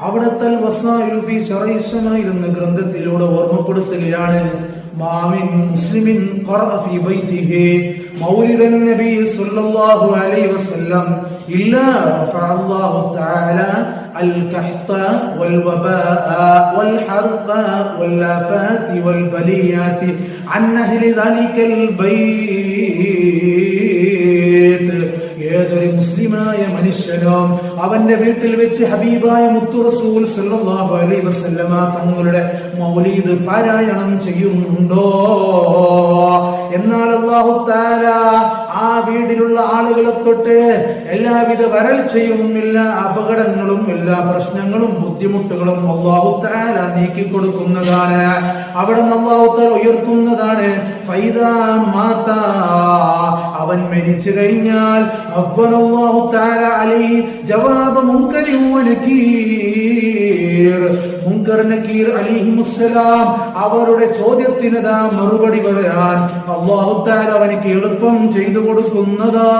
അവിടത്തെ വസായിലു ഫീ ശറഈ ഇസ്മാഈൽ എന്ന ഗ്രന്ഥത്തിലൂടെ ഓർമ്മപ്പെടുത്തുകയാണ് മാമിൻ മുസ്ലിമിൻ ഖറഅ ഫീ ബൈതിഹി മൗലിദൻ നബി സ്വല്ലല്ലാഹു അലൈഹി വസല്ലം ഇല്ലാ റഫഅല്ലാഹു തആല അൽ കഹ്ത വൽ വബാഅ വൽ ഹർഖ വൽ ആഫാതി വൽ ബലിയാതി അൻ അഹ്ലി ദാലികൽ ബൈത്ത്. ഏതൊരു മുസ്ലിമായ മനുഷ്യനും അവന്റെ വീട്ടിൽ വെച്ച് ഹബീബായ മുത്തു റസൂൽ സല്ലല്ലാഹു അലൈഹി വസല്ലമ തങ്ങളുടെ മൗലീദ് പാരായണം ചെയ്യുന്നുണ്ടോ, എന്നാൽ അല്ലാഹു തആല ആ വീട്ടിലുള്ള ആളുകളെ തൊട്ട് എല്ലാവിധ വരൾച്ചയും എല്ലാ അപകടങ്ങളും എല്ലാ പ്രശ്നങ്ങളും ബുദ്ധിമുട്ടുകളും അല്ലാഹു തആല നീക്കി കൊടുക്കുന്നതാണ്. അവിടെ അല്ലാഹു തആല ഉയർത്തുന്നതാണ്. ഫൈദാ മാത, അവൻ മരിച്ചു കഴിഞ്ഞാൽ അല്ലാഹു തആല അലൈഹി ജവാബ് മുൻകരി വ നകീർ. മുൻകർ നകീർ അലൈഹിമുസ്സലാം അവരുടെ ചോദ്യത്തിന് മറുപടി പറയാൻ അല്ലാഹു തആല അവനിക്ക് എളുപ്പം ചെയ്തു കൊടുക്കുന്നതാ.